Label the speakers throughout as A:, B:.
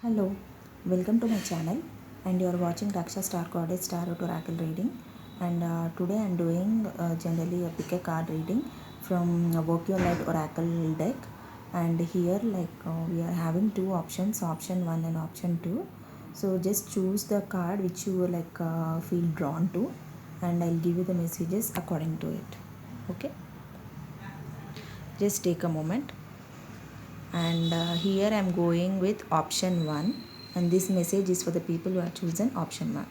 A: Hello, welcome to my channel, and you are watching Raksha Star Goddess Tarot Oracle reading. And today I am doing generally a pick a card reading from Work Your Light Oracle deck. And here, we are having two options, option 1 and option 2. So just choose the card which you feel drawn to, and I'll give you the messages according to it. Okay, just take a moment. And here I am going with option 1, and this message is for the people who have chosen option 1.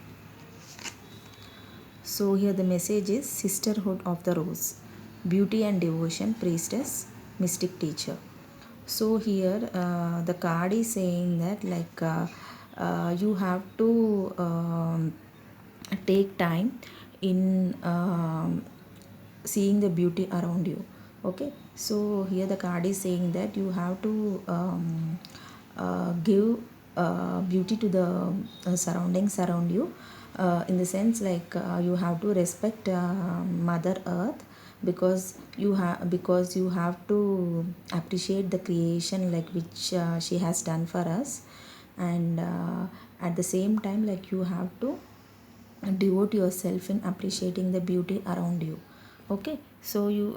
A: So here the message is Sisterhood of the Rose, Beauty and Devotion, Priestess, Mystic Teacher. So here the card is saying that you have to take time in seeing the beauty around you. Okay, so here the card is saying that you have to give beauty to the surroundings around you, in the sense you have to respect Mother Earth, because you have to appreciate the creation which she has done for us. And at the same time, you have to devote yourself in appreciating the beauty around you. Okay, so you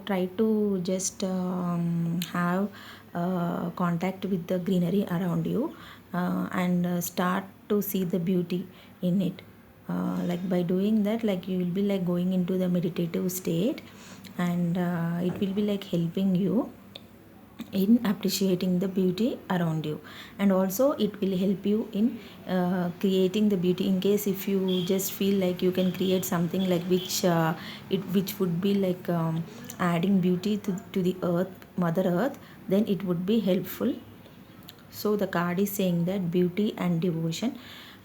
A: try to just have contact with the greenery around you, and start to see the beauty in it. By doing that, you will be going into the meditative state, and it will be helping you in appreciating the beauty around you. And also it will help you in creating the beauty, in case if you just feel like you can create something which would be adding beauty to the earth, Mother Earth, then it would be helpful. So the card is saying that beauty and devotion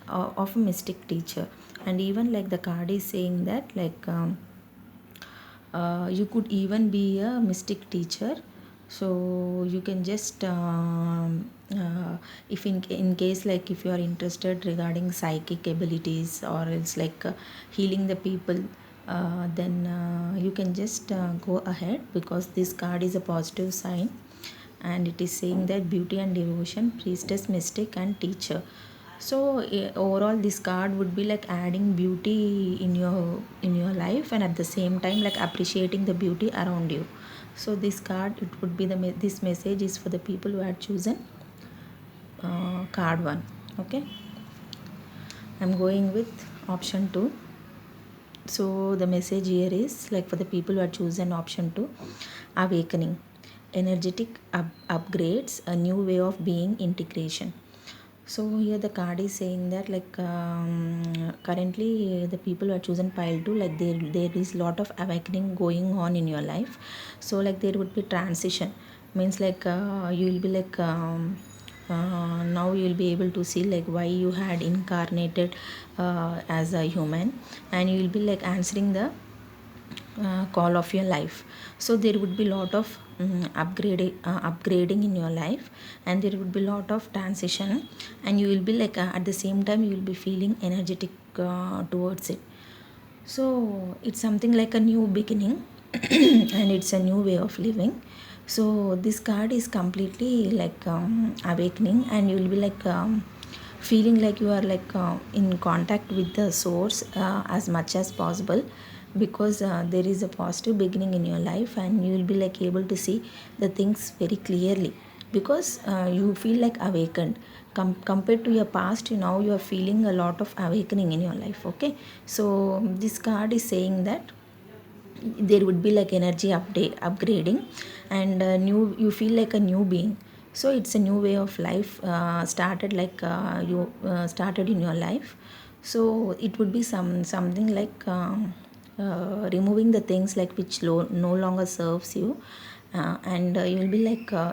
A: of a mystic teacher. And even the card is saying that you could even be a mystic teacher. So you can just if in case if you are interested regarding psychic abilities, or else healing the people, then you can just go ahead, because this card is a positive sign, and it is saying that beauty and devotion, priestess, mystic and teacher. So overall this card would be adding beauty in your life, and at the same time appreciating the beauty around you. So this card, it would be this message is for the people who had chosen card 1. Okay, I'm going with option 2. So the message here is for the people who had chosen option 2, awakening, energetic upgrades, a new way of being, integration. So here the card is saying that currently the people who are chosen pile 2, there is lot of awakening going on in your life. So there would be transition, means you will be now you will be able to see why you had incarnated as a human, and you will be answering the call of your life. So there would be lot of upgrading in your life, and there would be lot of transition, and you will be at the same time you will be feeling energetic towards it. So it's something like a new beginning and it's a new way of living. So this card is completely awakening, and you will be feeling you are in contact with the source as much as possible, because there is a positive beginning in your life, and you will be able to see the things very clearly, because you feel awakened. Compared to your past, now you are feeling a lot of awakening in your life. Okay, so this card is saying that there would be energy upgrading, and new, you feel like a new being. So it's a new way of life started, you started in your life. So it would be something removing the things which no longer serves you, and you will be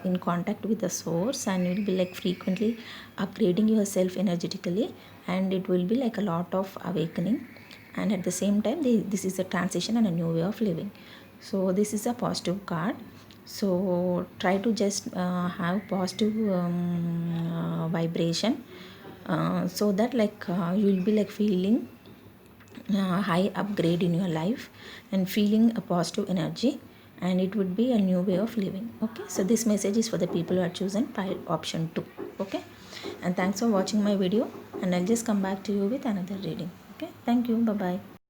A: in contact with the source, and you will be frequently upgrading yourself energetically, and it will be a lot of awakening. And at the same time, this is a transition and a new way of living. So this is a positive card. So try to just have positive vibration, so that you will be feeling high upgrade in your life, and feeling a positive energy, and it would be a new way of living. Okay, so this message is for the people who are chosen by option 2. Okay, And thanks for watching my video, and I'll just come back to you with another reading. Okay, thank you. Bye bye.